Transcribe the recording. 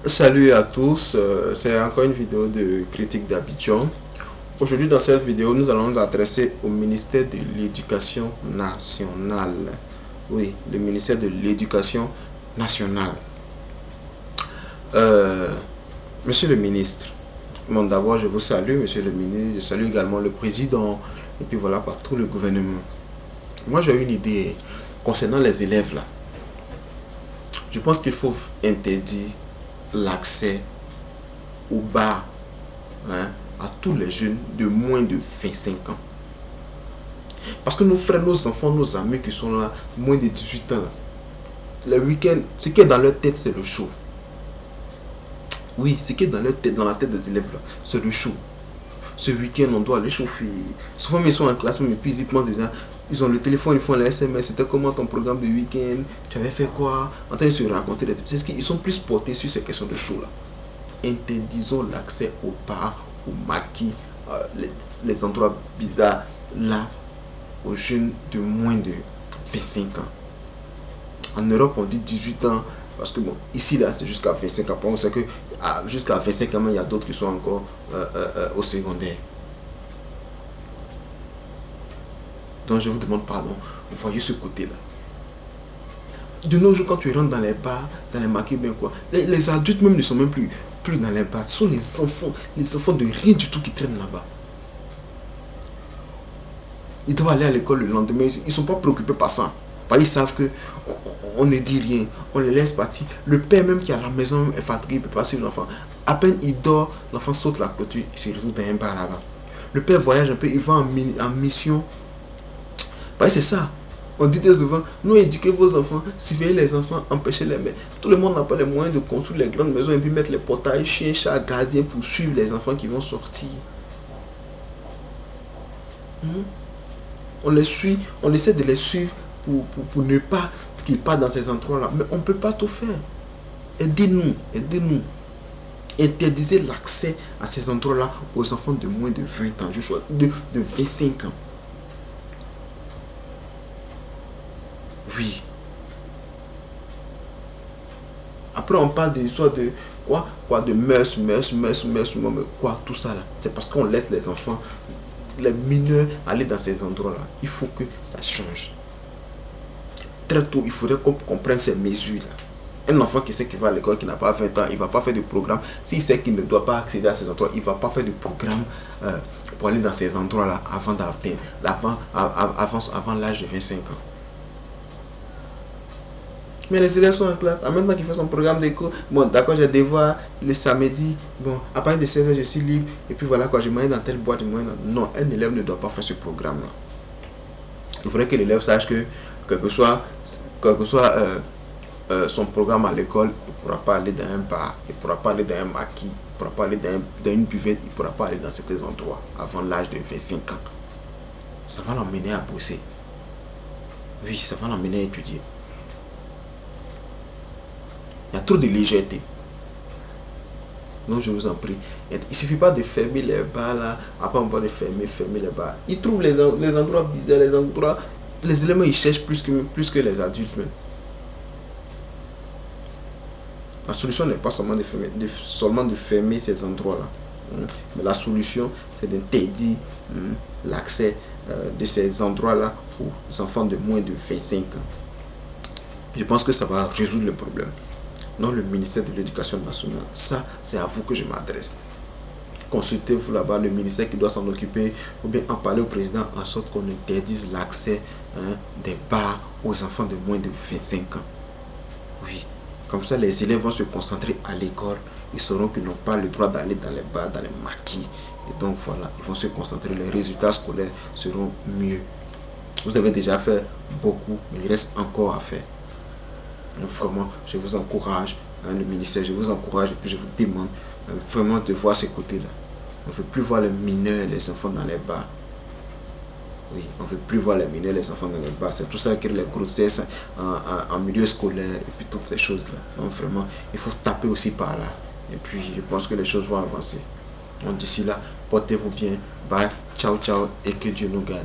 Salut à tous, c'est encore une vidéo de critique d'Abidjan. Aujourd'hui dans cette vidéo, nous allons nous adresser au ministère de l'Éducation nationale. Oui, le ministère de l'Éducation nationale. Monsieur le ministre, bon, d'abord je vous salue, monsieur le ministre, je salue également le président et puis voilà quoi, tout le gouvernement. Moi j'ai une idée concernant les élèves là. Je pense qu'il faut interdire l'accès au bar, hein, à tous les jeunes de moins de 25 ans. Parce que nos frères, nos enfants, nos amis qui sont là, moins de 18 ans, là, les week-ends, ce qui est dans leur tête, c'est le show. Oui, ce qui est dans leur tête, dans la tête des élèves, là, c'est le show. Ce week-end, on doit aller chauffer. Souvent, ils sont en classe, mais puis ils pensent déjà. Ils ont le téléphone, ils font les SMS. C'était comment ton programme de week-end? Tu avais fait quoi? En train de se raconter des trucs. Ils sont plus portés sur ces questions de show là. Interdisons l'accès aux bars, aux maquis, les endroits bizarres là aux jeunes de moins de 25 ans. En Europe, on dit 18 ans parce que bon, ici là, c'est jusqu'à 25 ans. On sait que jusqu'à 25 ans, il y a d'autres qui sont encore au secondaire. Donc, je vous demande pardon. Vous voyez ce côté-là. De nos jours, quand tu rentres dans les bars, dans les maquis, bien quoi, les adultes même ne sont même plus dans les bars. Ce sont les enfants de rien du tout qui traînent là-bas. Ils doivent aller à l'école le lendemain. Ils ne sont pas préoccupés par ça. Parce qu'ils savent que on ne dit rien. On les laisse partir. Le père même qui est à la maison est fatigué, il ne peut pas suivre l'enfant. À peine il dort, l'enfant saute la clôture, il se retrouve dans un bar là-bas. Le père voyage un peu, il va en mission. Parce que c'est ça. On dit très souvent, nous éduquez vos enfants, surveillez les enfants, empêchez-les. Mais tout le monde n'a pas les moyens de construire les grandes maisons et puis mettre les portails, chiens, chats, gardiens pour suivre les enfants qui vont sortir. On les suit, on essaie de les suivre pour ne pas qu'ils partent dans ces endroits-là. Mais on ne peut pas tout faire. Aidez-nous, aidez-nous. Interdisez l'accès à ces endroits-là aux enfants de moins de 20 ans, je choisis de 25 ans. Oui. Après, on parle de l'histoire de quoi de mœurs, mais quoi, tout ça là. C'est parce qu'on laisse les enfants, les mineurs aller dans ces endroits-là. Il faut que ça change. Très tôt, il faudrait qu'on comprenne ces mesures-là. Un enfant qui sait qu'il va à l'école, qui n'a pas 20 ans, il ne va pas faire de programme. S'il sait qu'il ne doit pas accéder à ces endroits, il ne va pas faire de programme pour aller dans ces endroits-là avant d'atteindre, avant l'âge de 25 ans. Mais les élèves sont en classe. En même temps qu'il fait son programme d'école, bon, d'accord, j'ai des devoirs le samedi. Bon, à partir de 16h, je suis libre. Et puis voilà, quoi, je m'en dans telle boîte. Non, un élève ne doit pas faire ce programme-là. Il faudrait que l'élève sache que, quel que soit son programme à l'école, il ne pourra pas aller dans un bar, il ne pourra pas aller dans un maquis, il ne pourra pas aller dans une buvette, il ne pourra pas aller dans certains endroits avant l'âge de 25 ans. Ça va l'emmener à bosser. Oui, ça va l'emmener à étudier. Il y a trop de légèreté. Donc je vous en prie. Il ne suffit pas de fermer les bars là. Après on va de fermer les bars. Ils trouvent les endroits bizarres, les endroits. Les éléments ils cherchent plus que les adultes même. La solution n'est pas seulement de fermer ces endroits-là. Mais la solution, c'est d'interdire l'accès de ces endroits-là aux enfants de moins de 25 ans. Je pense que ça va résoudre le problème. Non, le ministère de l'Éducation nationale, ça, c'est à vous que je m'adresse. Consultez-vous là-bas le ministère qui doit s'en occuper, ou bien en parler au président en sorte qu'on interdise l'accès des bars aux enfants de moins de 25 ans. Oui. Comme ça, les élèves vont se concentrer à l'école. Ils sauront qu'ils n'ont pas le droit d'aller dans les bars, dans les maquis. Et donc voilà, ils vont se concentrer. Les résultats scolaires seront mieux. Vous avez déjà fait beaucoup, mais il reste encore à faire. Donc vraiment, je vous encourage, le ministère, je vous encourage et puis je vous demande vraiment de voir ce côté-là. On ne veut plus voir les mineurs et les enfants dans les bars. Oui, on ne veut plus voir les mineurs, les enfants dans les bars. C'est tout ça qui est les grossesses en milieu scolaire et puis toutes ces choses-là. Donc vraiment, il faut taper aussi par là. Et puis, je pense que les choses vont avancer. Donc d'ici là, portez-vous bien. Bye, ciao, ciao et que Dieu nous garde.